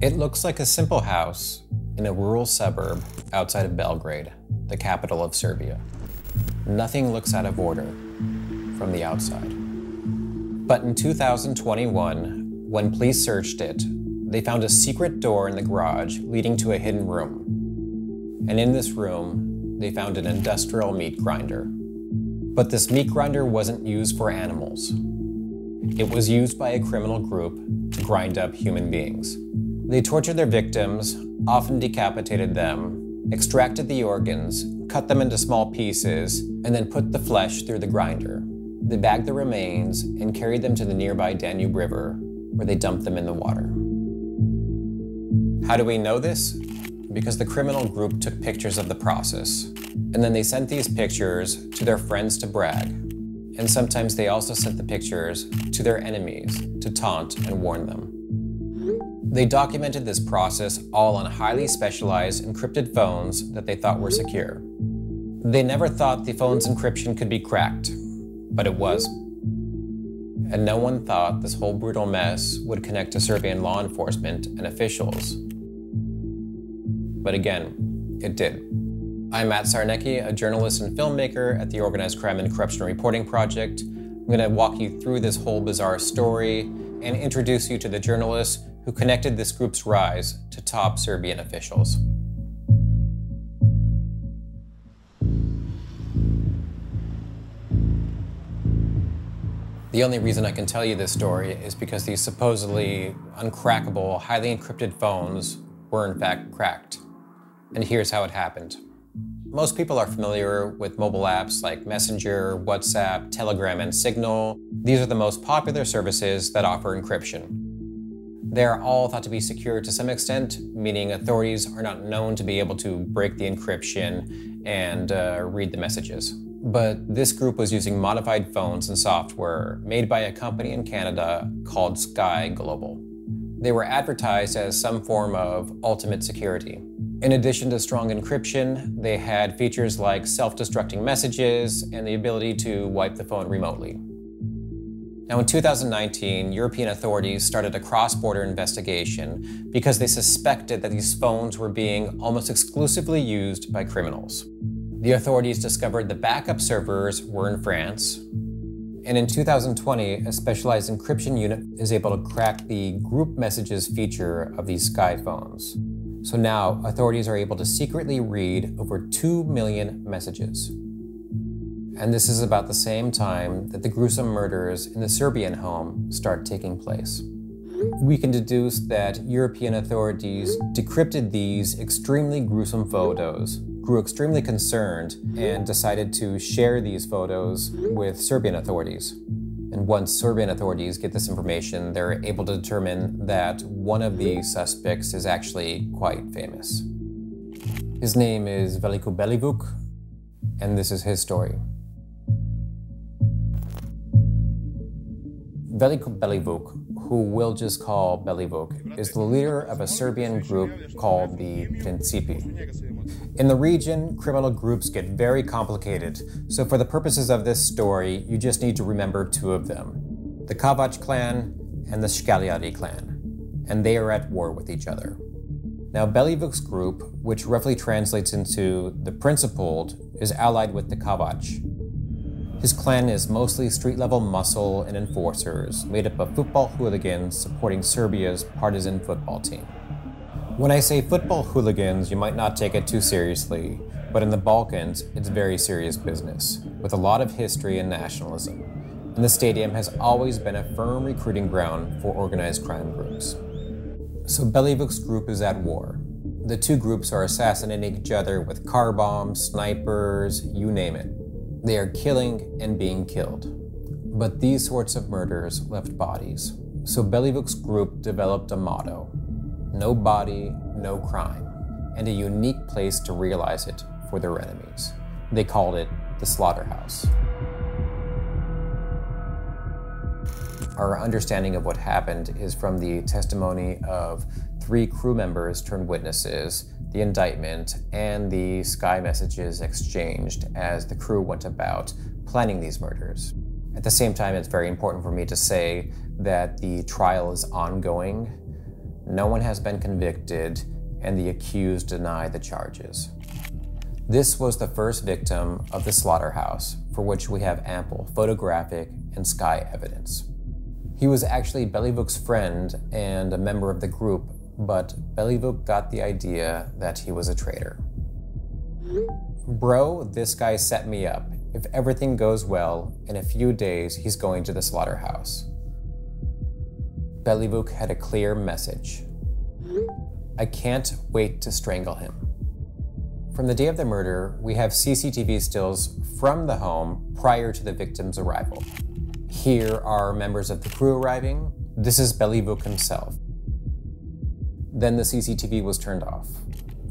It looks like a simple house in a rural suburb outside of Belgrade, the capital of Serbia. Nothing looks out of order from the outside. But in 2021, when police searched it, they found a secret door in the garage leading to a hidden room. And in this room, they found an industrial meat grinder. But this meat grinder wasn't used for animals. It was used by a criminal group to grind up human beings. They tortured their victims, often decapitated them, extracted the organs, cut them into small pieces, and then put the flesh through the grinder. They bagged the remains and carried them to the nearby Danube River, where they dumped them in the water. How do we know this? Because the criminal group took pictures of the process, and then they sent these pictures to their friends to brag. And sometimes they also sent the pictures to their enemies to taunt and warn them. They documented this process all on highly specialized encrypted phones that they thought were secure. They never thought the phone's encryption could be cracked, but it was. And no one thought this whole brutal mess would connect to Serbian law enforcement and officials. But again, it did. I'm Matt Sarnecki, a journalist and filmmaker at the Organized Crime and Corruption Reporting Project. I'm going to walk you through this whole bizarre story and introduce you to the journalists who connected this group's rise to top Serbian officials. The only reason I can tell you this story is because these supposedly uncrackable, highly encrypted phones were in fact cracked. And here's how it happened. Most people are familiar with mobile apps like Messenger, WhatsApp, Telegram, and Signal. These are the most popular services that offer encryption. They are all thought to be secure to some extent, meaning authorities are not known to be able to break the encryption and read the messages. But this group was using modified phones and software made by a company in Canada called Sky Global. They were advertised as some form of ultimate security. In addition to strong encryption, they had features like self-destructing messages and the ability to wipe the phone remotely. Now in 2019, European authorities started a cross-border investigation because they suspected that these phones were being almost exclusively used by criminals. The authorities discovered the backup servers were in France, and in 2020, a specialized encryption unit is able to crack the group messages feature of these Sky phones. So now, authorities are able to secretly read over 2 million messages. And this is about the same time that the gruesome murders in the Serbian home start taking place. We can deduce that European authorities decrypted these extremely gruesome photos, grew extremely concerned, and decided to share these photos with Serbian authorities. And once Serbian authorities get this information, they're able to determine that one of the suspects is actually quite famous. His name is Veliko Belivuk, and this is his story. Veliko Belivuk, who we'll just call Belivuk, is the leader of a Serbian group called the Principi. In the region, criminal groups get very complicated, so for the purposes of this story, you just need to remember two of them: the Kavac clan and the Shkaljari clan, and they are at war with each other. Now, Belivuk's group, which roughly translates into the Principled, is allied with the Kavac. His clan is mostly street-level muscle and enforcers, made up of football hooligans supporting Serbia's partisan football team. When I say football hooligans, you might not take it too seriously, but in the Balkans, it's very serious business, with a lot of history and nationalism. And the stadium has always been a firm recruiting ground for organized crime groups. So Belivuk's group is at war. The two groups are assassinating each other with car bombs, snipers, you name it. They are killing and being killed. But these sorts of murders left bodies. So Belivuk's group developed a motto: no body, no crime, and a unique place to realize it for their enemies. They called it the Slaughterhouse. Our understanding of what happened is from the testimony of 3 crew members turned witnesses, the indictment, and the Sky messages exchanged as the crew went about planning these murders. At the same time, it's very important for me to say that the trial is ongoing. No one has been convicted, and the accused deny the charges. This was the first victim of the Slaughterhouse, for which we have ample photographic and sky evidence. He was actually Belivuk's friend and a member of the group, but Belivuk got the idea that he was a traitor. Bro, this guy set me up. If everything goes well, in a few days he's going to the Slaughterhouse. Belivuk had a clear message. I can't wait to strangle him. From the day of the murder, we have CCTV stills from the home prior to the victim's arrival. Here are members of the crew arriving. This is Belivuk himself. Then the CCTV was turned off.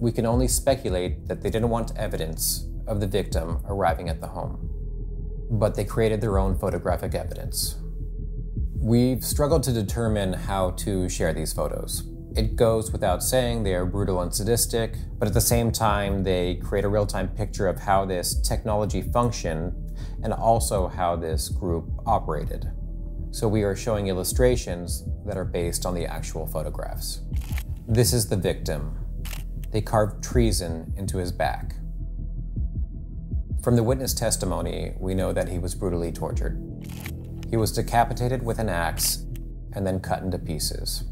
We can only speculate that they didn't want evidence of the victim arriving at the home. But they created their own photographic evidence. We've struggled to determine how to share these photos. It goes without saying they are brutal and sadistic, but at the same time, they create a real-time picture of how this technology functioned and also how this group operated. So we are showing illustrations that are based on the actual photographs. This is the victim. They carved treason into his back. From the witness testimony, we know that he was brutally tortured. He was decapitated with an axe and then cut into pieces.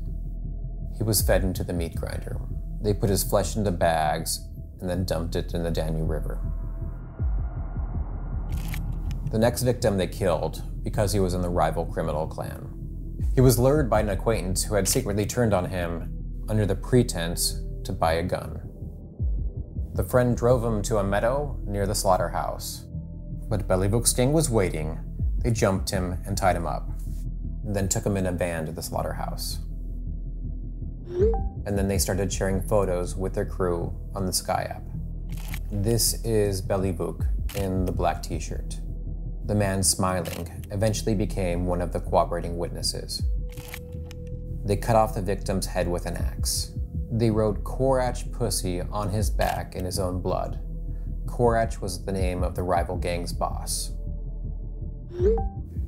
He was fed into the meat grinder. They put his flesh into bags and then dumped it in the Danube River. The next victim they killed because he was in the rival criminal clan. He was lured by an acquaintance who had secretly turned on him under the pretense to buy a gun. The friend drove him to a meadow near the slaughterhouse, but Belivuk's gang was waiting. They jumped him and tied him up, and then took him in a van to the slaughterhouse. And then they started sharing photos with their crew on the Sky app. This is Belivuk in the black t-shirt. The man smiling eventually became one of the cooperating witnesses. They cut off the victim's head with an axe. They wrote Korach Pussy on his back in his own blood. Korach was the name of the rival gang's boss.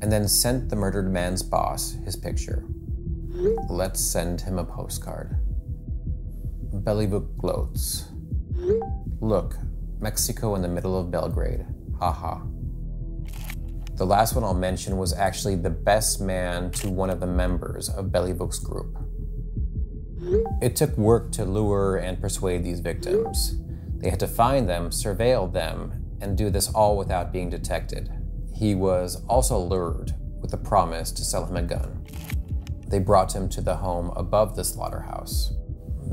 And then sent the murdered man's boss his picture. Let's send him a postcard. Belivuk gloats. Look, Mexico in the middle of Belgrade. Haha. The last one I'll mention was actually the best man to one of the members of Belivuk's group. It took work to lure and persuade these victims. They had to find them, surveil them, and do this all without being detected. He was also lured with the promise to sell him a gun. They brought him to the home above the slaughterhouse.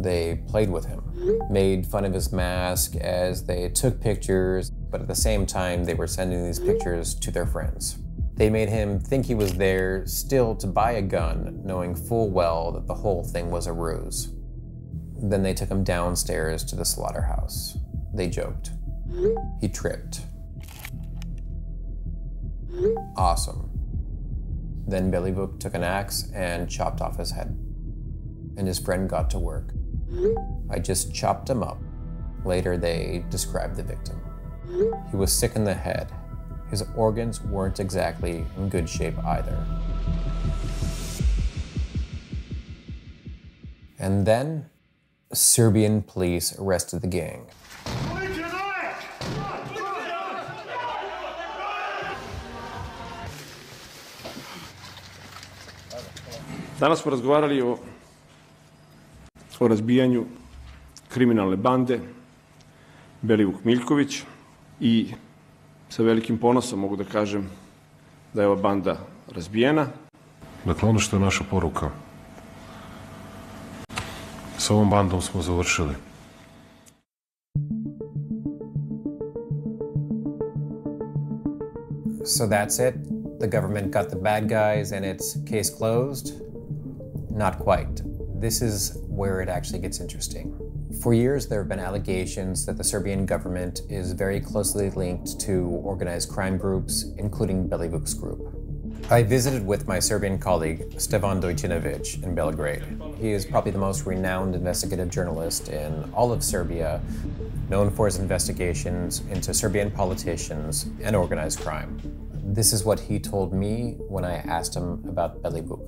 They played with him, made fun of his mask as they took pictures, but at the same time, they were sending these pictures to their friends. They made him think he was there still to buy a gun, knowing full well that the whole thing was a ruse. Then they took him downstairs to the slaughterhouse. They joked. He tripped. Awesome. Then Belivuk took an axe and chopped off his head. And his friend got to work. I just chopped him up. Later, they described the victim. He was sick in the head. His organs weren't exactly in good shape either. And then, Serbian police arrested the gang. Danas smo razgovarali o razbijanju kriminalne bande Belivuk Miljković i sa velikim ponosom mogu da kažem da je ova banda razbijena. Dakle, ono što je naša poruka, sa ovom bandom smo završili. So that's it? The government got the bad guys and it's case closed? Not quite. This is where it actually gets interesting. For years, there have been allegations that the Serbian government is very closely linked to organized crime groups, including Belivuk's group. I visited with my Serbian colleague, Stevan Dojcinovic, in Belgrade. He is probably the most renowned investigative journalist in all of Serbia, known for his investigations into Serbian politicians and organized crime. This is what he told me when I asked him about Belivuk.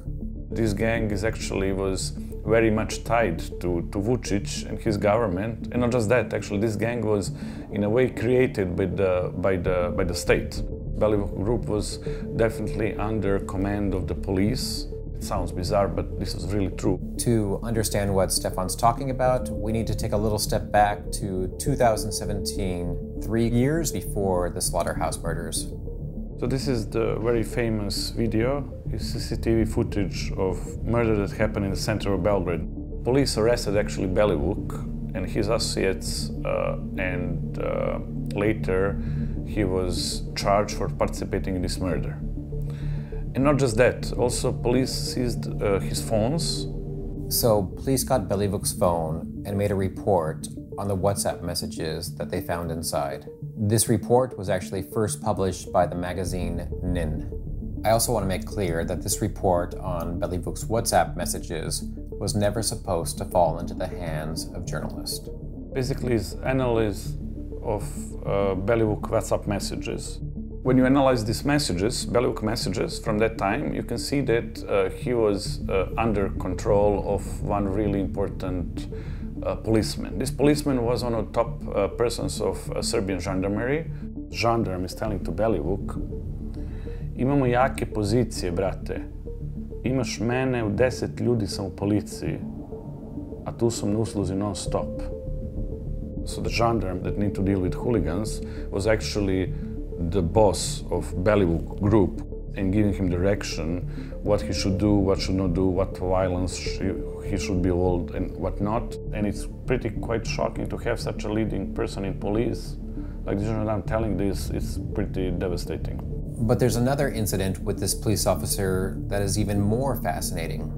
This gang is actually was very much tied to Vučić and his government. And not just that, actually, this gang was in a way created by the state. Belivuk group was definitely under command of the police. It sounds bizarre, but this is really true. To understand what Stefan's talking about, we need to take a little step back to 2017, 3 years before the Slaughterhouse murders. So this is the very famous video. It's CCTV footage of murder that happened in the center of Belgrade. Police arrested actually Belivuk and his associates, and later he was charged for participating in this murder. And not just that, also police seized his phones. So police got Belivuk's phone and made a report on the WhatsApp messages that they found inside. This report was actually first published by the magazine Nin. I also want to make clear that this report on Belivuk's WhatsApp messages was never supposed to fall into the hands of journalists. Basically, it's analysis of Belivuk WhatsApp messages. When you analyze these messages, Belivuk messages from that time, you can see that he was under control of one really important policeman. This policeman was one of the top persons of Serbian gendarmerie. Gendarme is telling to Belivuk, imamo jake pozicije, brate. Imaš mene, u 10 ljudi sam u policiji, a tu sam na usluzi non stop. So the gendarme that need to deal with hooligans was actually the boss of Belivuk group and giving him direction what he should do, what should not do, what violence he should be involved and what not. And it's quite shocking to have such a leading person in police. Like the gendarme telling this, it's pretty devastating. But there's another incident with this police officer that is even more fascinating.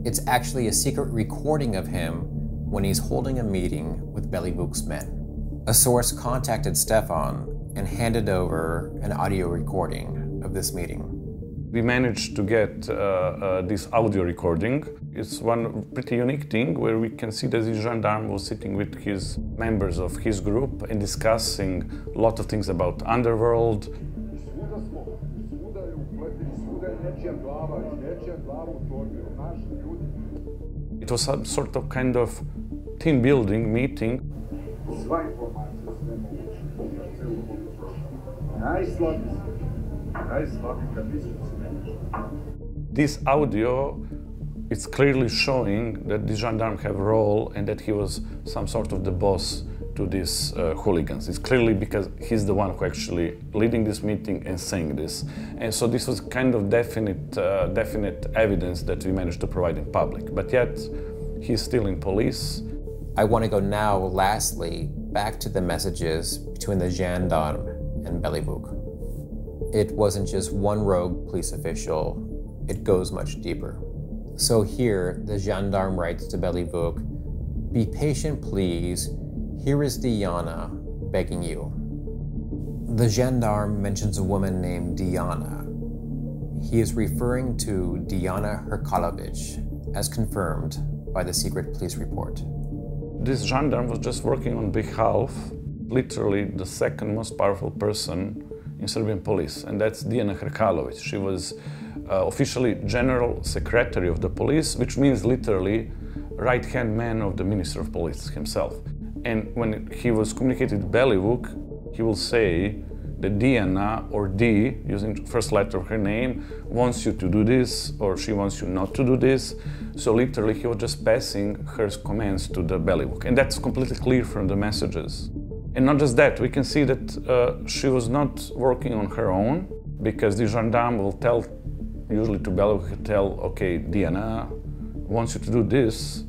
It's actually a secret recording of him when he's holding a meeting with Belivuk's men. A source contacted Stefan and handed over an audio recording of this meeting. We managed to get this audio recording. It's one pretty unique thing where we can see that the gendarme was sitting with his members of his group and discussing a lot of things about underworld. It was some sort of kind of team building meeting. This audio is clearly showing that the gendarme have a role and that he was some sort of the boss to these hooligans. It's clearly because he's the one who actually leading this meeting and saying this. And so this was kind of definite evidence that we managed to provide in public. But yet, he's still in police. I want to go now, lastly, back to the messages between the gendarme and Belivuk. It wasn't just one rogue police official, it goes much deeper. So here, the gendarme writes to Belivuk, "Be patient, please. Here is Diana begging you." The gendarme mentions a woman named Diana. He is referring to Diana Hrkalović, as confirmed by the secret police report. This gendarme was just working on behalf, literally the second most powerful person in Serbian police, and that's Diana Hrkalović. She was officially general secretary of the police, which means literally right-hand man of the minister of police himself. And when he was communicating with Belivuk, he will say that Diana, or D, using the first letter of her name, wants you to do this, or she wants you not to do this. So literally he was just passing her commands to the Belivuk. And that's completely clear from the messages. And not just that, we can see that she was not working on her own, because the gendarme will tell, usually to Belivuk, okay, Diana wants you to do this,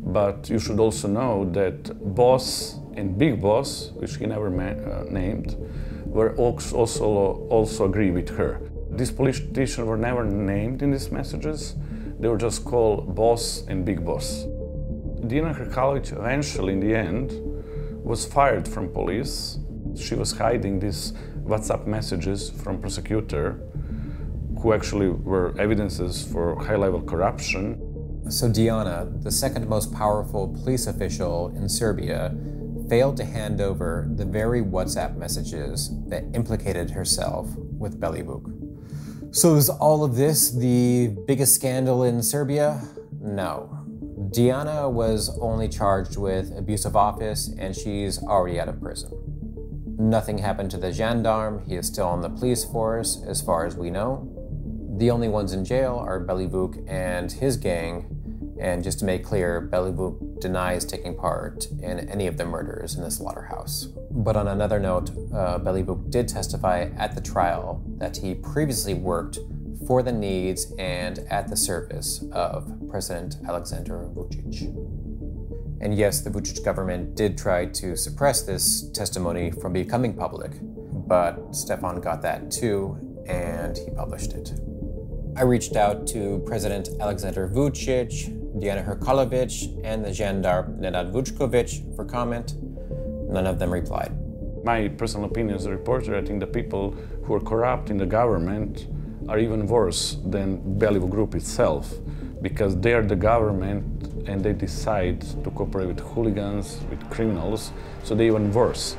but you should also know that boss and big boss, which he never named, were also agree with her. These politicians were never named in these messages. They were just called boss and big boss. Diana Hrkalović eventually, in the end, was fired from police. She was hiding these WhatsApp messages from prosecutor, who actually were evidences for high-level corruption. So Diana, the second most powerful police official in Serbia, failed to hand over the very WhatsApp messages that implicated herself with Belivuk. So is all of this the biggest scandal in Serbia? No. Diana was only charged with abuse of office, and she's already out of prison. Nothing happened to the gendarme. He is still on the police force, as far as we know. The only ones in jail are Belivuk and his gang, and just to make clear, Belivuk denies taking part in any of the murders in the slaughterhouse. But on another note, Belivuk did testify at the trial that he previously worked for the needs and at the service of President Aleksandar Vučić. And yes, the Vučić government did try to suppress this testimony from becoming public, but Stefan got that too, and he published it. I reached out to President Aleksandar Vučić, Diana Hrkalović, and the gendarme Nenad Vučković for comment. None of them replied. My personal opinion as a reporter, I think the people who are corrupt in the government are even worse than Belivuk group itself, because they are the government and they decide to cooperate with hooligans, with criminals, so they're even worse.